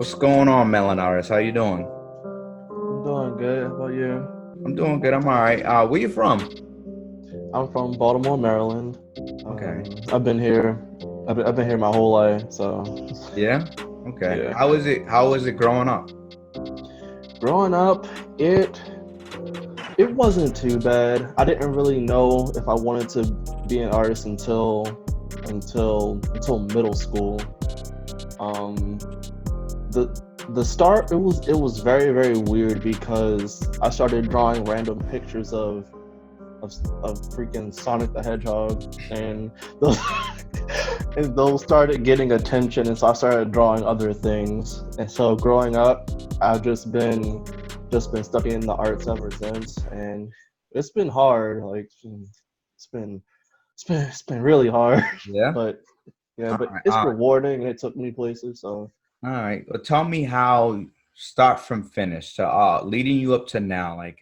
What's going on, Melanartist? How you doing? I'm doing good. How about you? I'm doing good. I'm all right. Where you from? I'm from Baltimore, Maryland. Okay. I've been here. I've been here my whole life. So Yeah. Okay. yeah. How was it growing up? Growing up, it wasn't too bad. I didn't really know if I wanted to be an artist until middle school. Um, the the start it was very weird because I started drawing random pictures of, of freaking Sonic the Hedgehog, and those and those started getting attention, and so I started drawing other things. And so growing up, I've just been studying the arts ever since, and it's been hard. Like it's been it's been really hard, Yeah. but yeah, All but right. it's rewarding. And it took me places, so. All right. Well, tell me how start from finish to leading you up to now. Like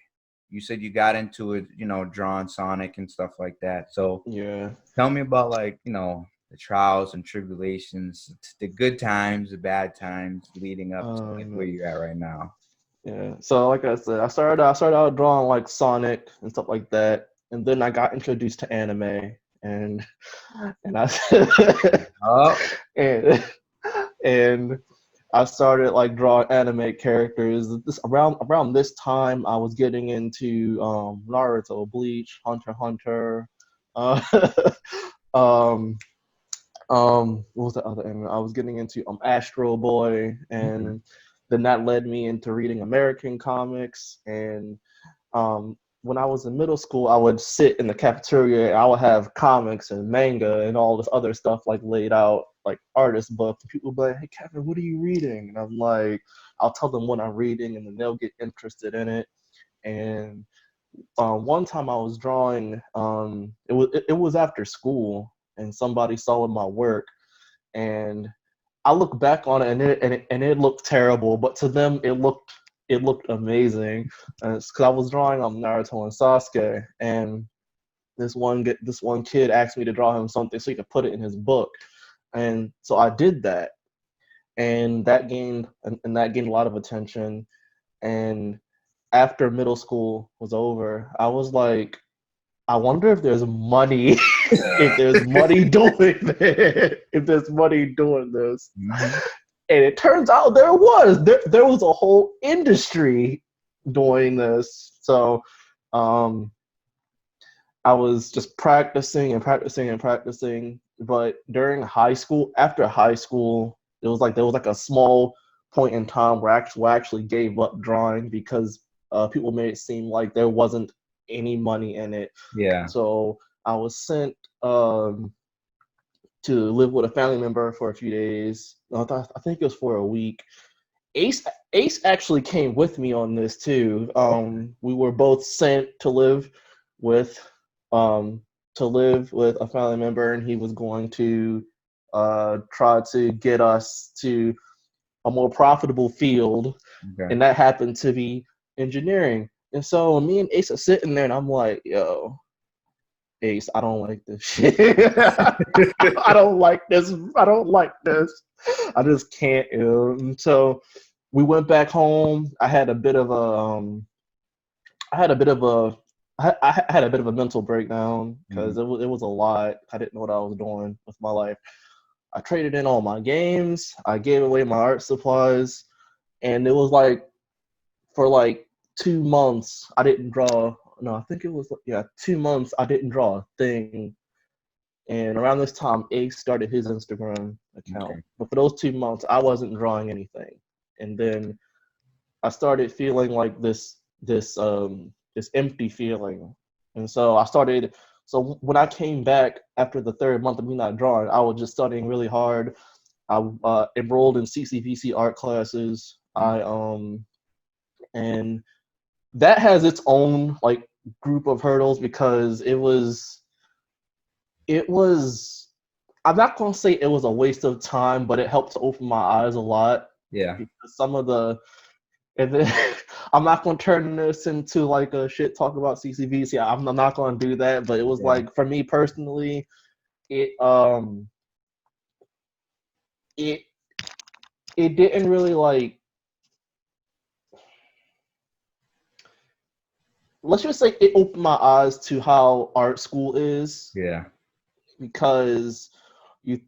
you said, you got into it, drawing Sonic and stuff like that. So Yeah. tell me about the trials and tribulations, the good times, the bad times leading up to like where Um, you're at right now. Yeah. So like I said, I started out drawing like Sonic and stuff like that, and then I got introduced to anime, and and I Oh, and and I started like drawing anime characters. This around this time, I was getting into Naruto, Bleach, Hunter x Hunter, uh, um what was the other anime? I was getting into Astro Boy, okay. and then that led me into reading American comics. And when I was in middle school, I would sit in the cafeteria and I would have comics and manga and all this other stuff like laid out, like artist books. And people would be like, "Hey Kevin, what are you reading?" And I'm like, I'll tell them what I'm reading, and then they'll get interested in it. And one time I was drawing, it was after school, and somebody saw my work, and I look back on it, and it looked terrible, but to them it looked amazing. It's because I was drawing Naruto and Sasuke, and this one kid asked me to draw him something so he could put it in his book, and so I did that, and that gained a lot of attention. And after middle school was over, I was like, I wonder if there's money, if there's money doing it, if there's money doing this. Mhm. And it turns out there was a whole industry doing this. So um, I was just practicing and practicing and practicing. But during high school, after high school, there was like a small point in time where I actually gave up drawing because people made it seem like there wasn't any money in it. Yeah. So I was sent to live with a family member for a few days. I think it was for a week. Ace Ace actually came with me on this too. We were both sent with um, to live with a family member, and he was going to try to get us to a more profitable field, Okay. and that happened to be engineering. And so me and Ace are sitting there, and I'm like, "Yo, Ace, I don't like this shit. I don't like this. I don't like this. I just can't." So we went back home. I had a bit of a, I had a bit of a mental breakdown because Mhm. it was a lot. I didn't know what I was doing with my life. I traded in all my games. I gave away my art supplies, and it was like for like 2 months I didn't draw. No, I think it was, yeah, 2 months I didn't draw a thing. And around this time, Ace started his Instagram account. Okay. But for those 2 months, I wasn't drawing anything. And then I started feeling like this empty feeling. And so I started. So when I came back after the third month of me not drawing, I was just studying really hard. I enrolled in CCVC art classes. And that has its own like group of hurdles because it was I'm not going to say it was a waste of time, but it helped to open my eyes a lot Yeah. because some of the and then I'm not going to turn this into like a shit talk about CCVC. I'm not going to do that, but it was Yeah. like for me personally, it um it it didn't really like, let's just say it opened my eyes to how art school is, Yeah. because you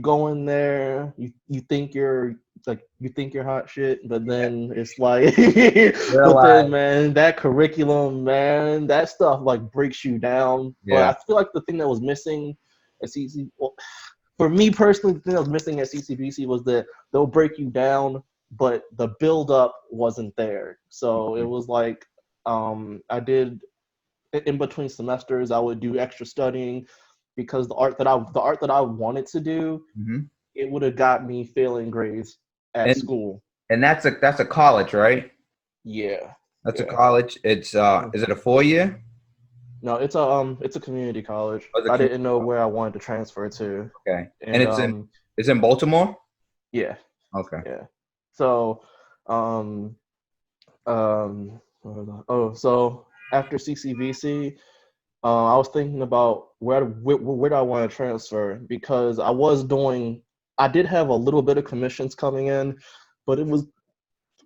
go in there, you think you're like, you think you're hot shit, but then it's like but then Realize. man, that curriculum, man, that stuff like breaks you down. But Yeah. I feel like the thing that was missing at CC, well, for me personally, the thing that was missing at CCBC was that they'll break you down, but the build up wasn't there. So it was like, I did in between semesters, I would do extra studying, because the art that I wanted to do, Hmm. it would have got me failing grades at And school. that's a college, right? Yeah, That's a yeah. college. It's is it a 4 year? No, it's a community college. Or is it I didn't know where I wanted to transfer to, okay. And and it's in Baltimore? yeah, Okay. yeah. So, um, oh, so after CCVC, I was thinking about where do I want to transfer, because I did have a little bit of commissions coming in, but it was,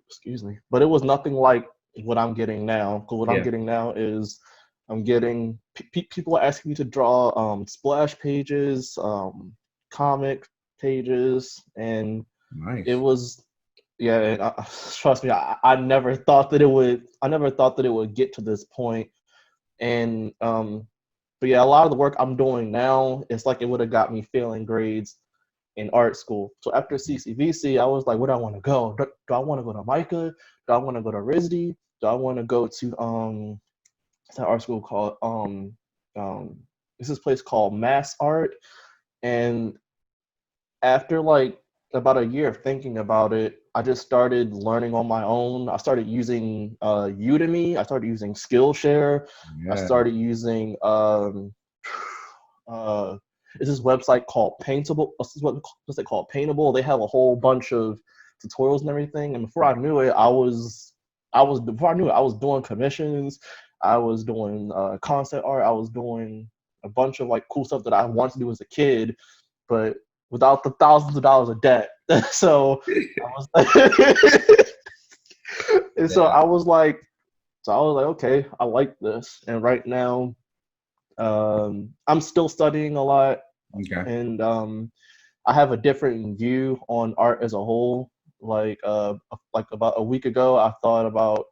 excuse me, but it was nothing like what I'm getting now. Because what I'm Yeah. getting now is I'm getting people are asking me to draw splash pages, comic pages, and it Nice. was, yeah. And trust me, I never thought that it would. I never thought that it would get to this point, and but yeah, a lot of the work I'm doing now, it's like it would have got me failing grades in art school. So after CCVC, I was like, where do I want to go? Do I want to go to Micah? Do I want to go to RISD? Do I want to go to what's that art school called? Um this is a place called Mass Art. And after like about a year of thinking about it, I just started learning on my own. I started using Udemy. I started using Skillshare. I Yeah. started using uh, is this website called Paintable? What's it called? Paintable. They have a whole bunch of tutorials and everything. And before I knew it, before I knew it, I was doing commissions. I was doing concept art. I was doing a bunch of like cool stuff that I wanted to do as a kid, but without the thousands of dollars of debt. So I was like, and so Yeah. I was like, okay, I like this. And right now, I'm still studying a lot, Okay. and I have a different view on art as a whole. Like about a week ago, I thought about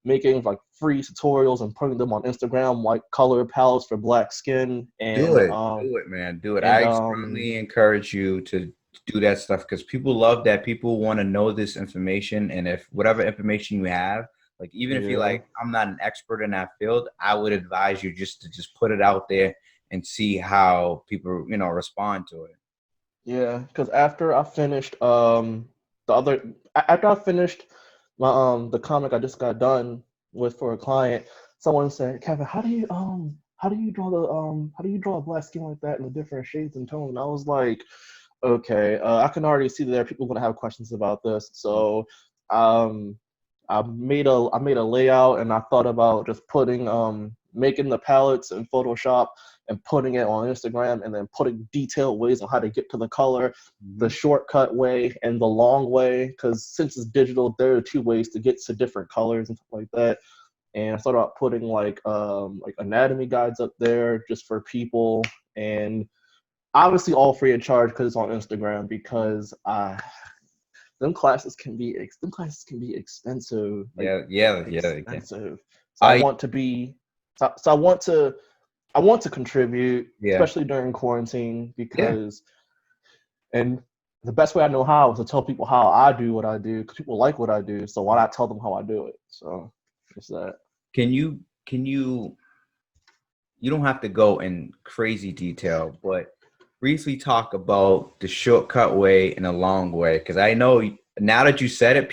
making like free tutorials and putting them on Instagram, like color palettes for black skin, Do it. Do it, man. Do it. and I strongly encourage you to do that stuff because people love that. People want to know this information. And if whatever information you have, like even if you're yeah. like, I'm not an expert in that field, I would advise you just to just put it out there and see how people, respond to it. Yeah, because after I finished after I finished my the comic I just got done with for a client, someone said, Kevin, how do you draw a black skin like that in the different shades and tones? And I was like, okay, I can already see that there are people gonna have questions about this. So um I made a layout, and I thought about just putting making the palettes in Photoshop and putting it on Instagram, and then putting detailed ways on how to get to the color, the Mhm. shortcut way and the long way. Because since it's digital, there are two ways to get to different colors and stuff like that. And I thought about putting like anatomy guides up there just for people, and obviously all free of charge because it's on Instagram. Because them classes can be expensive, like Yeah, yeah, yeah. Again, expensive. So I I want to be so I want to contribute, yeah, especially during quarantine, yeah. because and the best way I know how is to tell people how I do what I do, because people like what I do. So why not tell them how I do it? So it's that. Can you you don't have to go in crazy detail, but briefly talk about the shortcut way and the long way. Because I know now that you said it,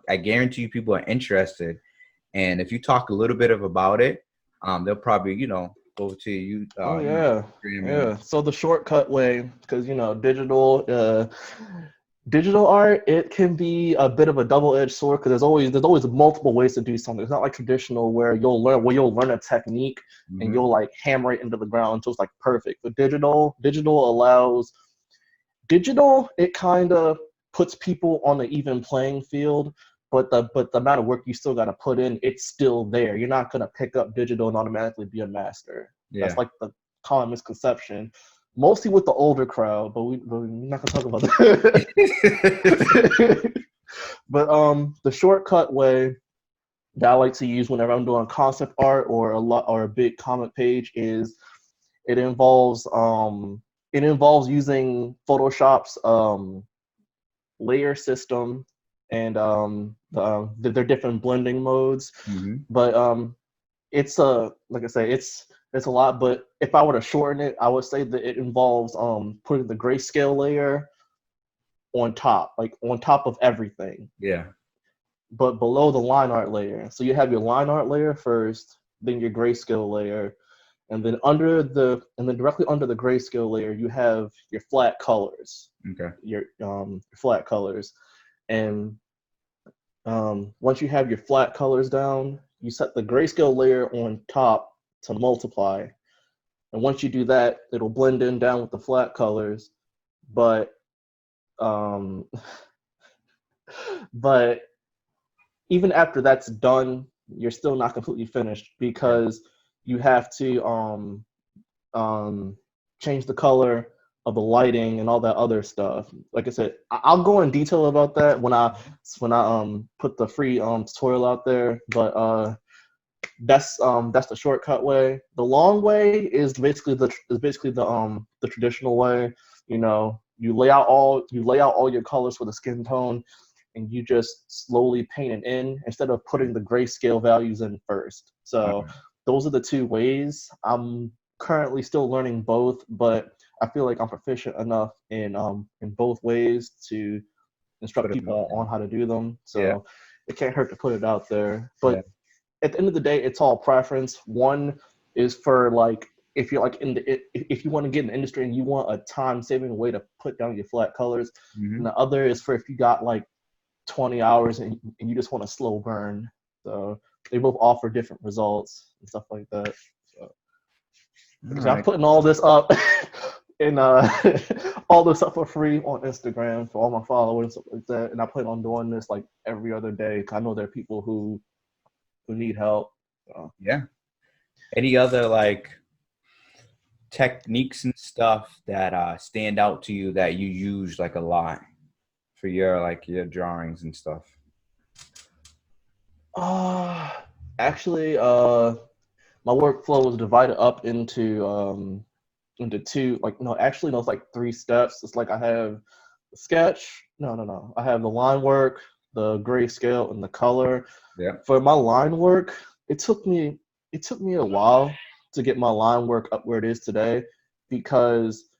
I guarantee you, people are interested. And if you talk a little bit about it, they'll probably, go to you, Oh yeah, Instagram and yeah. So the shortcut way, because digital art, it can be a bit of a double-edged sword, because there's always multiple ways to do something. It's not like traditional where you'll learn a technique and mhm. you'll like hammer it into the ground until it's like perfect. But digital allows digital it kind of puts people on an even playing field, but the amount of work you still got to put in, it's still there. You're not gonna pick up digital and automatically be a master. Yeah. That's like the common misconception, mostly with the older crowd. But we're not gonna talk about that. But the shortcut way that I like to use whenever I'm doing concept art or a big comic page is it involves using Photoshop's layer system and their different blending modes. Mm-hmm. But it's like I say, it's a lot. But if I were to shorten it, I would say that it involves putting the grayscale layer on top, like on top of everything. Yeah. But below the line art layer. So you have your line art layer first, then your grayscale layer, and then directly under the grayscale layer, you have your flat colors. Okay. Your flat colors, and once you have your flat colors down, you set the grayscale layer on top to multiply, and once you do that, it'll blend in down with the flat colors, but but even after that's done, you're still not completely finished because you have to change the color of the lighting and all that other stuff. Like I said, I'll go in detail about that when I put the free tutorial out there. But that's the shortcut way. The long way is basically the traditional way. You know, you lay out all your colors for the skin tone, and you just slowly paint it in instead of putting the grayscale values in first. So those are the two ways. I'm currently still learning both, but I feel like I'm proficient enough in both ways to instruct people on how to do them. So it can't hurt to put it out there. But at the end of the day, it's all preference. One is for like if you're like if you want to get in the industry and you want a time-saving way to put down your flat colors, and the other is for if you got like 20 hours and you just want a slow burn. So they both offer different results and stuff like that. So I'm putting all this up and all this up for free on Instagram for all my followers and stuff like that. And I plan on doing this like every other day because I know there are people who need help. So. Yeah. Any other like techniques and stuff that stand out to you that you use like a lot for your drawings and stuff? Actually, my workflow was divided up into two, it's like 3 steps. It's like I have the sketch. No. I have the line work, the grayscale, and the color. Yeah. For my line work, it took me a while to get my line work up where it is today because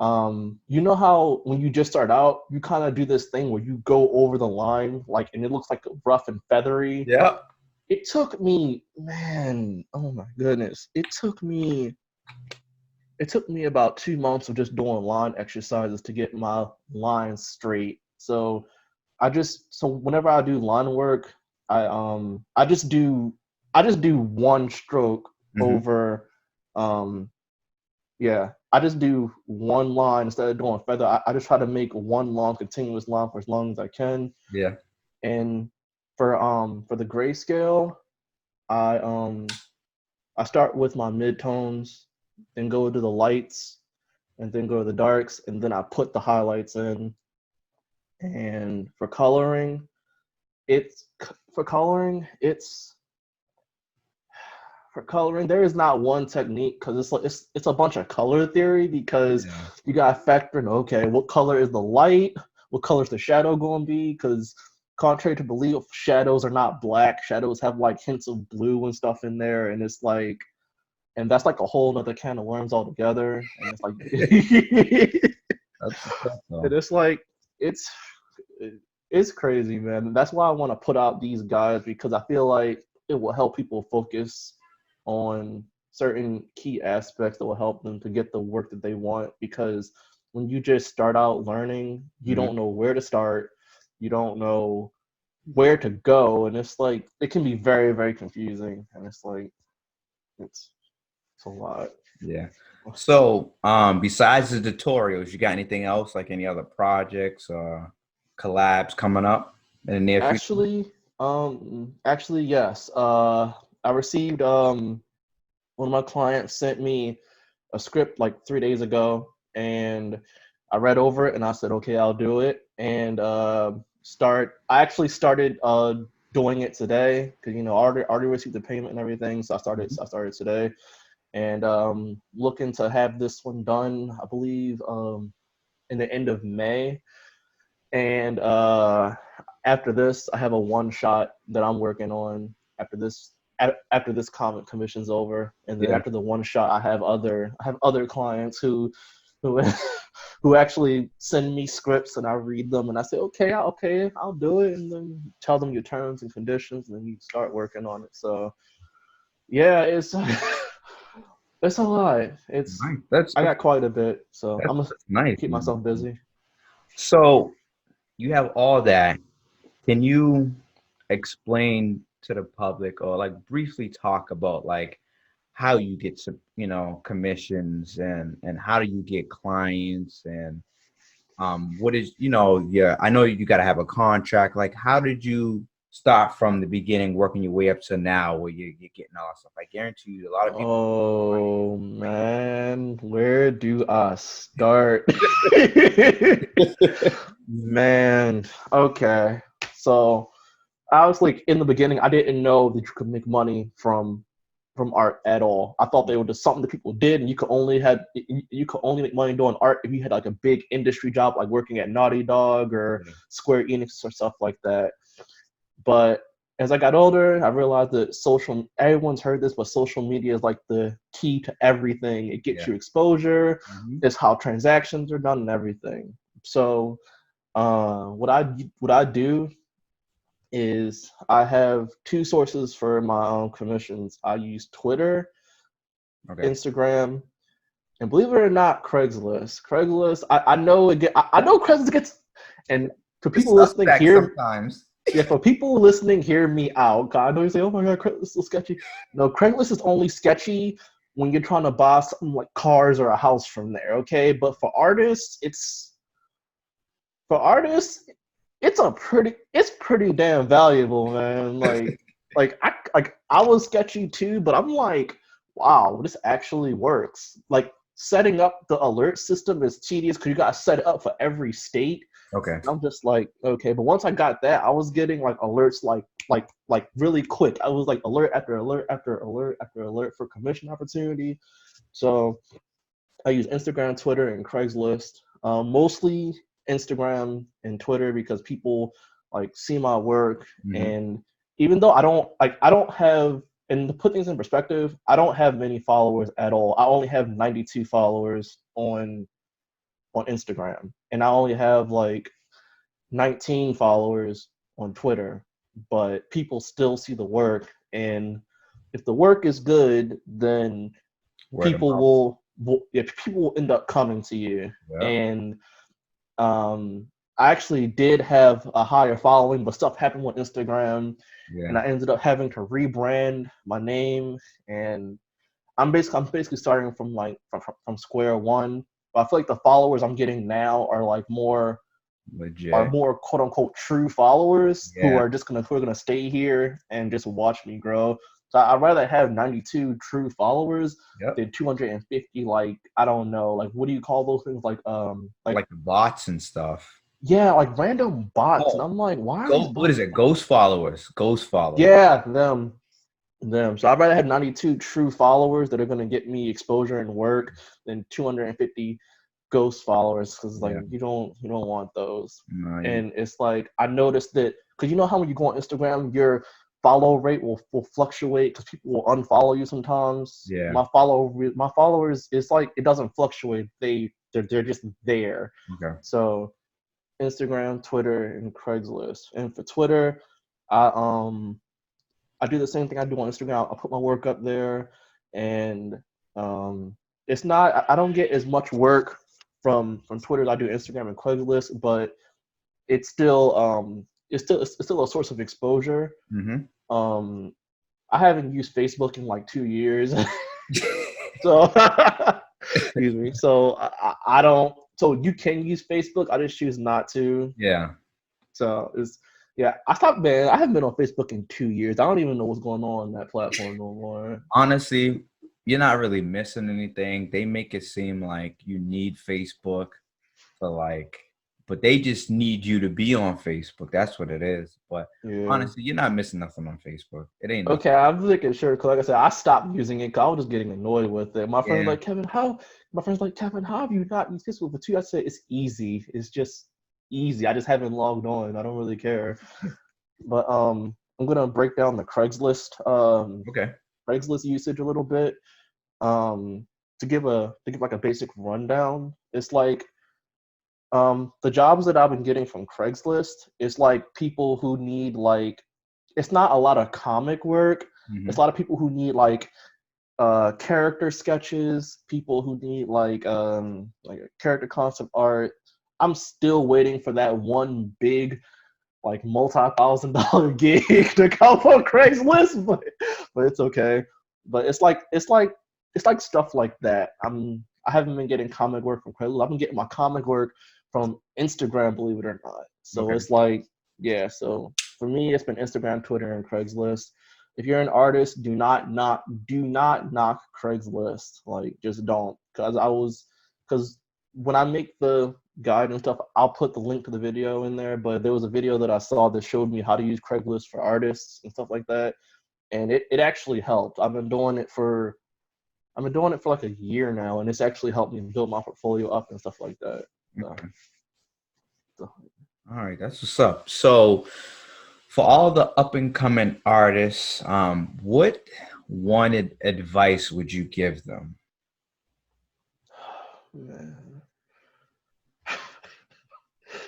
you know how when you just start out, you kind of do this thing where you go over the line and it looks like rough and feathery. Yeah. It took me, man, oh my goodness. It took me about 2 months of just doing line exercises to get my lines straight. So whenever I do line work, I just do one stroke over I just do one line instead of doing feather. I just try to make one long continuous line for as long as I can. Yeah. And for the grayscale, I start with my midtones, then go to the lights, and then go to the darks, and then I put the highlights in. And for coloring, there is not one technique because it's a bunch of color theory because you got to factor in, okay, what color is the light, what color is the shadow going to be, because contrary to belief, shadows are not black. Shadows have like hints of blue and stuff in there, and it's like, and that's like a whole other can of worms altogether. And it's like, and it's like it's crazy, man. That's why I want to put out these guides because I feel like it will help people focus on certain key aspects that will help them to get the work that they want. Because when you just start out learning, you don't know where to start, you don't know where to go, and it's like it can be very, very confusing. And it's like it's a lot. Yeah. So besides the tutorials, you got anything else, like any other projects or collabs coming up in the near future? Actually, yes. I received one of my clients sent me a script like 3 days ago, and I read over it and I said, okay, I'll do it. And I actually started doing it today because I already received the payment and everything, so I started today, and looking to have this one done, I believe, in the end of May. And after this, I have a one shot that I'm working on after this comic commission's over, and then Yeah. after the one shot, I have other clients who who actually send me scripts and I read them and I say, okay, I'll do it, and then tell them your terms and conditions, and then you start working on it. So yeah, it's it's a lot. Nice. That's I got quite a bit, so I'm gonna that's nice. keep myself busy. So you have all that. Can you explain to the public or like briefly talk about like how you get some, commissions and how do you get clients and what is, yeah, I know you got to have a contract. Like, how did you start from the beginning, working your way up to now where you're getting all that stuff? I guarantee you a lot of people. Oh man, where do I start? Man, okay. So I was like in the beginning, I didn't know that you could make money from art at all. I thought they were just something that people did, and you could only make money doing art if you had like a big industry job, like working at Naughty Dog or Square Enix or stuff like that. But as I got older, I realized that everyone's heard this, but social media is like the key to everything. It gets you exposure. Mhm. It's how transactions are done and everything. So what I do is I have two sources for my own commissions. I use Twitter, Okay. Instagram, and believe it or not, Craigslist. I know I know Craigslist gets, and for It's people listening suspect here, sometimes. yeah, for people listening, hear me out. God, I know you say, "Oh my God, Craigslist is sketchy." No, Craigslist is only sketchy when you're trying to buy something like cars or a house from there. Okay, but for artists, it's pretty damn valuable, man. I was sketchy too, but I'm like, wow, this actually works. Like setting up the alert system is tedious because you gotta set it up for every state. Okay. I'm just like, okay, but once I got that, I was getting like alerts like really quick. I was like alert after alert after alert after alert for commission opportunity. So I use Instagram, Twitter, and Craigslist. Mostly Instagram and Twitter because people like see my work, Mhm. and even though I don't have, and to put things in perspective, I don't have many followers at all. I only have 92 followers on Instagram, and I only have like 19 followers on Twitter. But people still see the work, and if the work is good, then Word of people mouth. yeah, people will end up coming to you. Yeah. And I actually did have a higher following, but stuff happened with Instagram, and Yeah. I ended up having to rebrand my name. And I'm basically starting from like from square one. But I feel like the followers I'm getting now are like Legit. more quote unquote true followers Yeah. who are gonna stay here and just watch me grow. So I'd rather have 92 true followers Yep. than 250, like, I don't know, like, what do you call those things, like, Like the bots and stuff. yeah, like random bots. And Oh, I'm like, why are these what is bots? it? Ghost followers. Ghost followers. Yeah, them. So I'd rather have 92 true followers that are gonna get me exposure and work than 250 ghost followers, because like Yeah. you don't want those. No, And it's like I noticed that because you know how when you go on Instagram, your follow rate will fluctuate because people will unfollow you sometimes. yeah. My followers, it's like it doesn't fluctuate. They're just there. Okay. So Instagram, Twitter, and Craigslist. And for Twitter, I I do the same thing I do on Instagram. I put my work up there, and um, it's not. I don't get as much work from Twitter as I do Instagram and Craigslist, but it's still a source of exposure. Mm-hmm. Um, I haven't used Facebook in like 2 years, so excuse me. So I don't. So you can use Facebook. I just choose not to. Yeah. So it's yeah. I stopped, man. I haven't been on Facebook in 2 years. I don't even know what's going on that platform no more. Honestly, you're not really missing anything. They make it seem like you need Facebook for like, but they just need you to be on Facebook. That's what it is. But Yeah. honestly, you're not missing nothing on Facebook. It ain't nothing. Okay, I'm making sure. Cause like I said, I stopped using it. Cause I was just getting annoyed with it. My friends Yeah. like Kevin, how? My friends like Kevin, how have you not used Facebook for 2? I said it's easy. It's just easy. I just haven't logged on. I don't really care. But I'm gonna break down the Okay. Craigslist usage a little bit. To give like a basic rundown. It's like the jobs that I've been getting from Craigslist is like people who need like it's not a lot of comic work. It's a Hmm. lot of people who need like character sketches, people who need like a character concept art. I'm still waiting for that one big like multi-$1,000 gig to come on Craigslist, but it's okay. But it's like stuff like that. I haven't been getting comic work from Craigslist. I've been getting my comic work from Instagram, believe it or not. So Okay. it's like yeah. So for me, it's been Instagram, Twitter, and Craigslist. If you're an artist, do not knock Craigslist. Like just don't, because when I make the guide and stuff, I'll put the link to the video in there. But there was a video that I saw that showed me how to use Craigslist for artists and stuff like that, and it actually helped. I've been doing it for like a year now, and it's actually helped me build my portfolio up and stuff like that. So, Okay. so All right. That's what's up. So, for all the up and coming artists, what advice would you give them? man.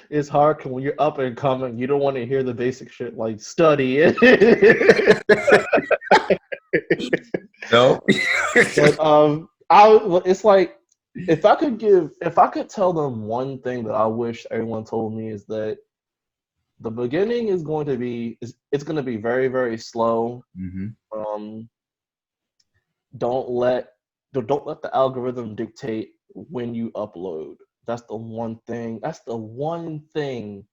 It's hard 'cause when you're up and coming, you don't want to hear the basic shit like study it. No. But it's like if I could tell them one thing that I wish everyone told me is that the beginning it's going to be very very slow. Hmm. Um, don't let don't let the algorithm dictate when you upload. That's the one thing. That's the one thing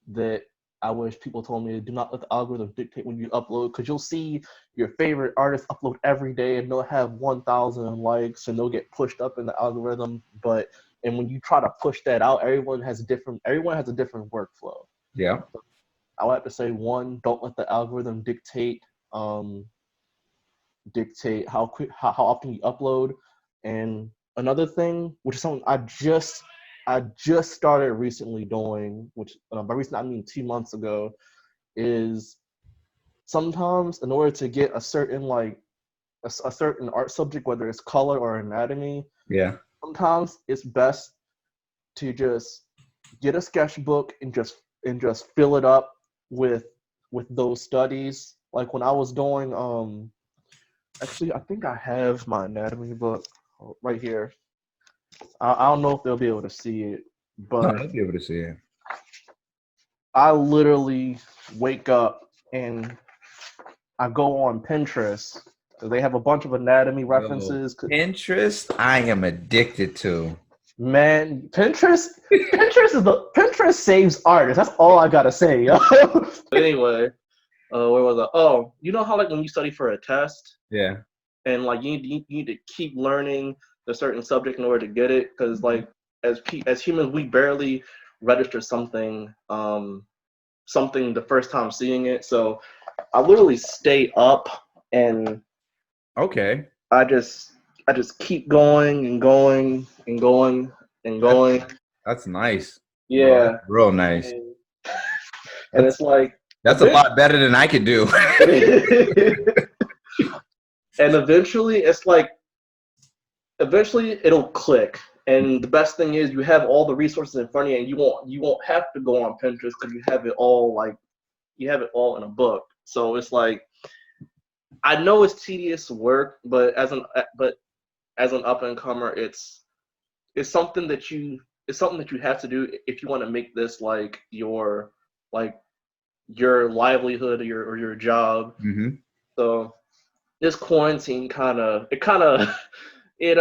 that I wish people told me. Do not let the algorithm dictate when you upload, because you'll see your favorite artists upload every day and they'll have 1,000 likes and they'll get pushed up in the algorithm. And when you try to push that out, everyone has a different workflow. Yeah. I would have to say one, don't let the algorithm um, dictate how often you upload. And another thing, which is something I just started recently doing, which by recent I mean 2 months ago, is sometimes in order to get a certain a certain art subject, whether it's color or anatomy, Yeah. sometimes it's best to just get a sketchbook and just fill it up with those studies. Like when I was doing actually, I think I have my anatomy book right here. I don't know if they'll be able to see it, No, but I'll be able to see it. I literally wake up and I go on Pinterest. They have a bunch of anatomy Yo, references. Pinterest, I am addicted to. Man, Pinterest saves artists. That's all I gotta say. Yo. Anyway, where was I? Oh, you know how like when you study for a test Yeah. and like you need to keep learning the certain subject in order to get it, because like as humans we barely register something the first time seeing it. So I literally stay up and Okay. I just I just keep going and going and going and That's going. that's nice, bro. That's Yeah, real nice. and, and That's it's like that's a lot better than I could do. and eventually it's like eventually it'll click. And the best thing is you have all the resources in front of you, and you won't have to go on Pinterest because you have it all in a book. So it's like I know it's tedious work, but as an up and comer, it's something that you have to do if you want to make this like your livelihood or your job. Hmm. So this quarantine it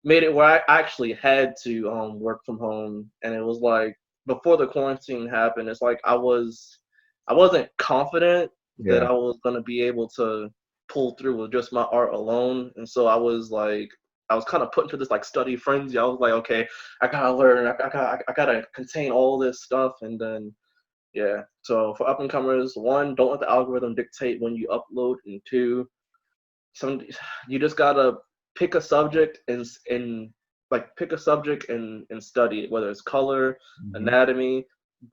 made it where I actually had to work from home, and it was like before the quarantine happened, it's like I wasn't confident that Yeah. I was gonna be able to pull through with just my art alone, and so I was kind of put into this like study frenzy. I was like, okay, I gotta learn, I gotta contain all this stuff, and then yeah. So for up and comers, one, don't let the algorithm dictate when you upload, and two, you just gotta pick a subject and study it, whether it's color, Mhm. anatomy.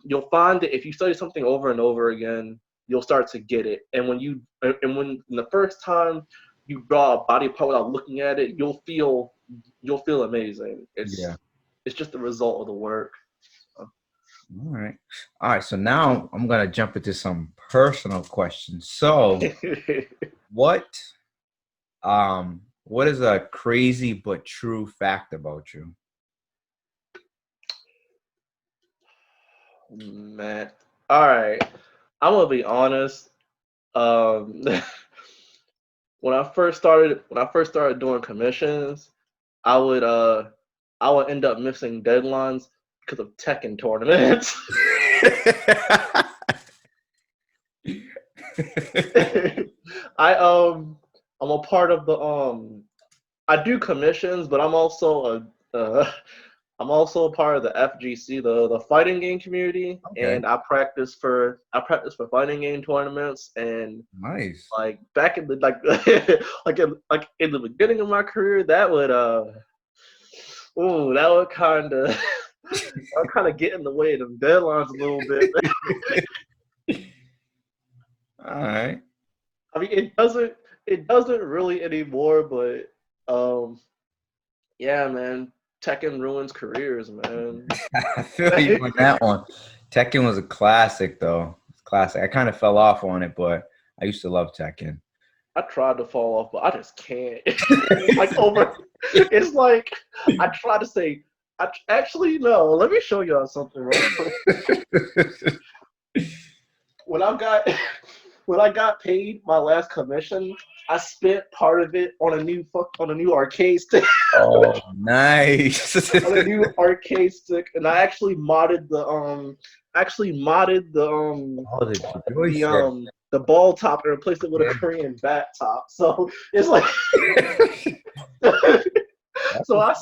You'll find that if you study something over and over again, you'll start to get it. And when the first time you draw a body part without looking at it, you'll feel amazing. Yeah. It's just the result of the work. All right. All right. So now I'm gonna jump into some personal questions. So what what is a crazy but true fact about you? Man, all right. I'm gonna be honest. Um, when I first started doing commissions, I would uh I would end up missing deadlines because of Tekken tournaments. I I'm a part of the I do commissions, but I'm also a part of the FGC, the fighting game community, Okay. and I practice for fighting game tournaments. And Nice. like back in the like in the beginning of my career, that would kind of get in the way of them deadlines a little bit. All right. I mean, it doesn't really anymore, but um, yeah, man, Tekken ruins careers, man. I feel you on that one. Tekken was a classic though. It's classic. I kind of fell off on it, but I used to love Tekken. I tried to fall off, but I just can't. It's like over. It's like I try to say. Actually, no. Let me show y'all something real quick. When I got when I got paid my last commission, I spent part of it on a new arcade stick. Oh, nice. On a new arcade stick, and I Oh, the the joystick. the ball top and replaced it with a Yeah. Korean bat top. So it's like so I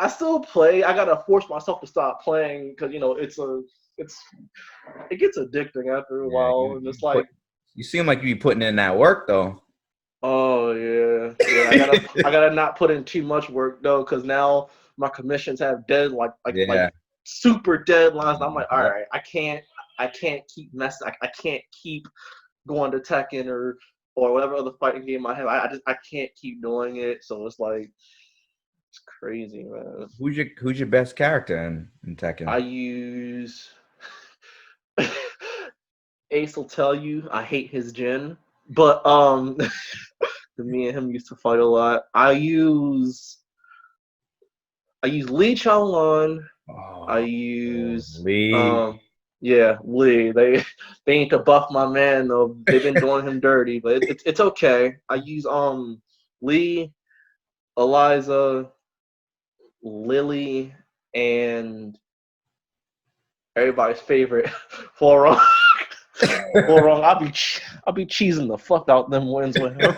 still play. I gotta force myself to stop playing because it's it gets addicting after a Yeah, while, and it's like, you seem like you be putting in that work though. oh yeah. I gotta not put in too much work though, because now my commissions have like Yeah. super deadlines. And I'm like, all Yeah. right, I can't keep messing. I can't keep going to Tekken or whatever other fighting game I have. I can't keep doing it. So it's like it's crazy, man. Who's your best character in I Tekken? use Ace will tell you I hate his Jin, but me and him used to fight a lot. I use Lee Chaolan. I Oh, use Lee. yeah, Lee. They need to buff my man though. They've been doing him dirty, but it's okay. I use Lee, Eliza, Lily, and everybody's favorite Florong. Florong. I'll be cheesing the fuck out them wins with him.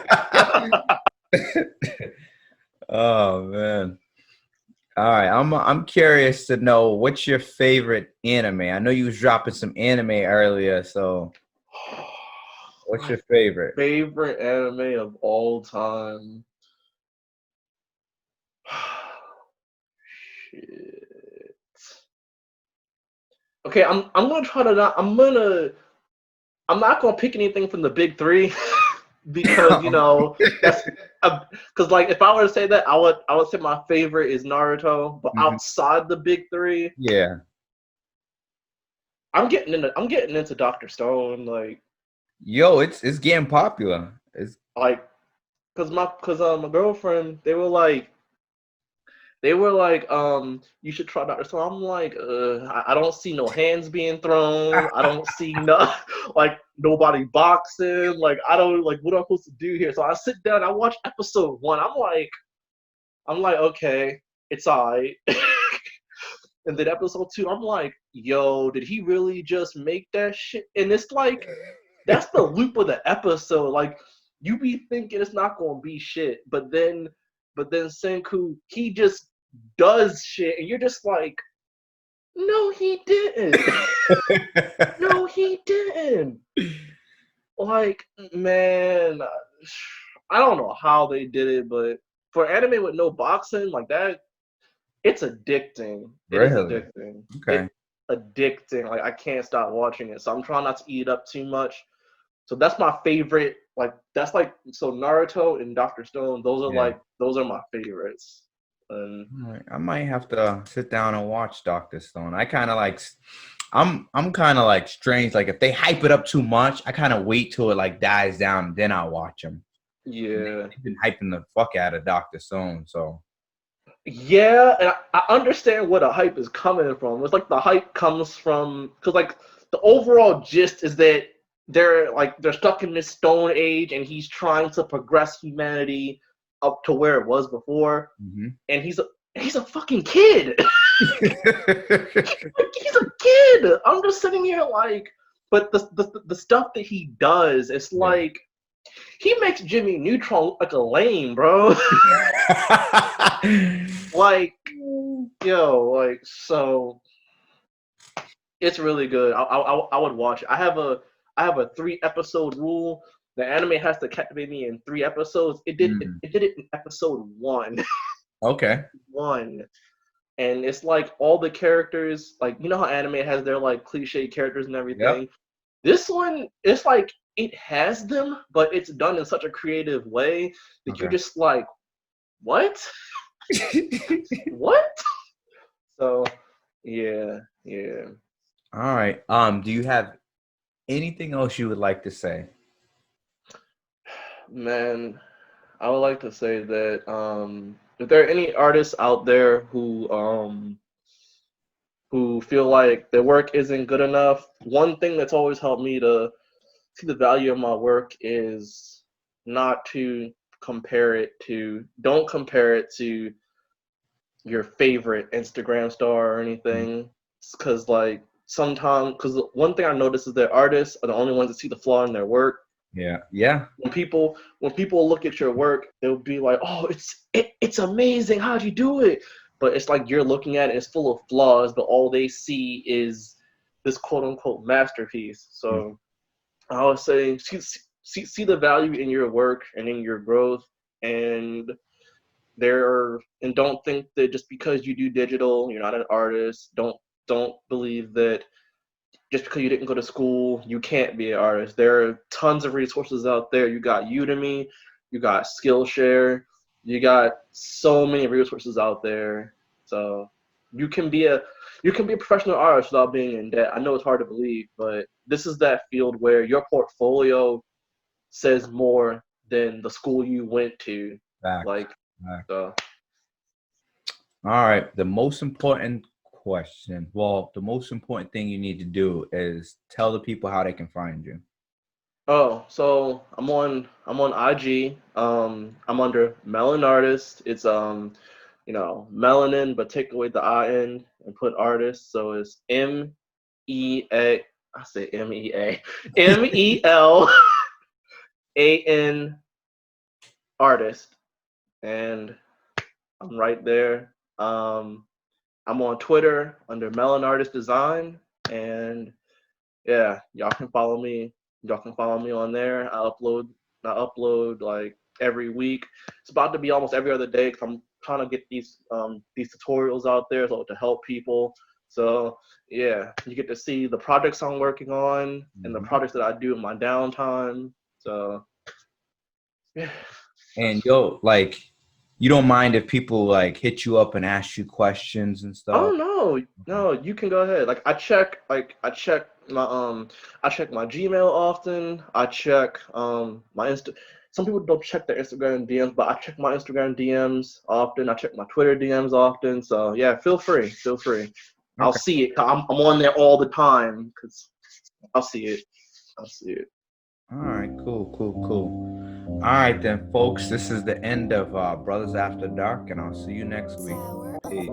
Oh man. All right, I'm curious to know what's your favorite anime. I know you was dropping some anime earlier, so what's My your favorite? favorite anime of all time. Shit. Okay, I'm not gonna pick anything from the big three because that's because like if I were to say that I would say my favorite is Naruto, but Mhm. outside the big three, Yeah. I'm getting into Doctor Stone Yo, it's getting popular. It's like because my girlfriend they were like, you should try Dr. Stone. I'm like, I don't see no hands being thrown. I don't see no like nobody boxing. Like I don't like what am I supposed to do here? So I sit down, I watch episode one. I'm like, okay, it's alright. And then episode 2, I'm like, yo, did he really just make that shit? And it's like, that's the loop of the episode. Like, you be thinking it's not gonna be shit, but then Senku, he just does shit, and you're just like, no, he didn't. No, he didn't. Like, man, I don't know how they did it, but for anime with no boxing like that, it's addicting. It is Really? addicting. Okay. It's addicting. Like, I can't stop watching it. So I'm trying not to eat it up too much. So that's my favorite. Like, that's like, so Naruto and Dr. Stone, Yeah. those are my favorites. And All right. I might have to sit down and watch Dr. Stone. I kind of like, I'm kind of like strange. Like if they hype it up too much, I kind of wait till it like dies down, then I'll watch them. yeah. They've been hyping the fuck out of Dr. Stone, so Yeah, and I understand where the hype is coming from. It's like the hype comes from, because like the overall gist is that they're stuck in this stone age, and he's trying to progress humanity up to where it was before, and he's a fucking kid. He's a kid. I'm just sitting here like, but the stuff that he does, it's Yeah. like he makes Jimmy Neutron look like a lame, bro. Like, yo, like, so it's really good. I would watch it. I have a 3 episode rule. The anime has to captivate me in 3 episodes. It did it in episode 1. Okay. 1. And it's like all the characters, like, you know how anime has their like cliche characters and everything. Yep. This one, it's like it has them, but it's done in such a creative way that Okay. you're just like, what? What? So, yeah. All right. Do you have anything else you would like to say? Man, I would like to say that if there are any artists out there who feel like their work isn't good enough, one thing that's always helped me to see the value of my work is not to don't compare it to your favorite Instagram star or anything. Because like sometimes, because one thing I noticed is that artists are the only ones that see the flaw in their work. Yeah. When people look at your work, they'll be like, "Oh, it's amazing. How'd you do it?" But it's like you're looking at it, it's full of flaws, but all they see is this quote unquote masterpiece. So I was saying, see the value in your work and in your growth, and don't think that just because you do digital, you're not an artist. Don't believe that just because you didn't go to school, you can't be an artist. There are tons of resources out there. You got Udemy, you got Skillshare, you got so many resources out there. So you can be a professional artist without being in debt. I know it's hard to believe, but this is that field where your portfolio says more than the school you went to. Facts. Like, so. All right. The most important question. Well, the most important thing you need to do is tell the people how they can find you. Oh, so I'm on IG. I'm under Melanartist. It's melanin, but take away the IN and put artist. So it's MEA. I say MEA. MELAN artist, and I'm right there. I'm on Twitter under Melanartist Design, and yeah, y'all can follow me. Y'all can follow me on there. I upload like every week. It's about to be almost every other day because I'm trying to get these tutorials out there so to help people. So yeah, you get to see the projects I'm working on and the projects that I do in my downtime. So yeah. And like, you don't mind if people like hit you up and ask you questions and stuff? Oh no, you can go ahead. Like I check I check my Gmail often. I check my Insta. Some people don't check their Instagram DMs, but I check my Instagram DMs often. I check my Twitter DMs often. So yeah, feel free. Okay. I'll see it. I'm on there all the time because I'll see it. All right, cool. All right then, folks. This is the end of Brothers After Dark, and I'll see you next week. Peace.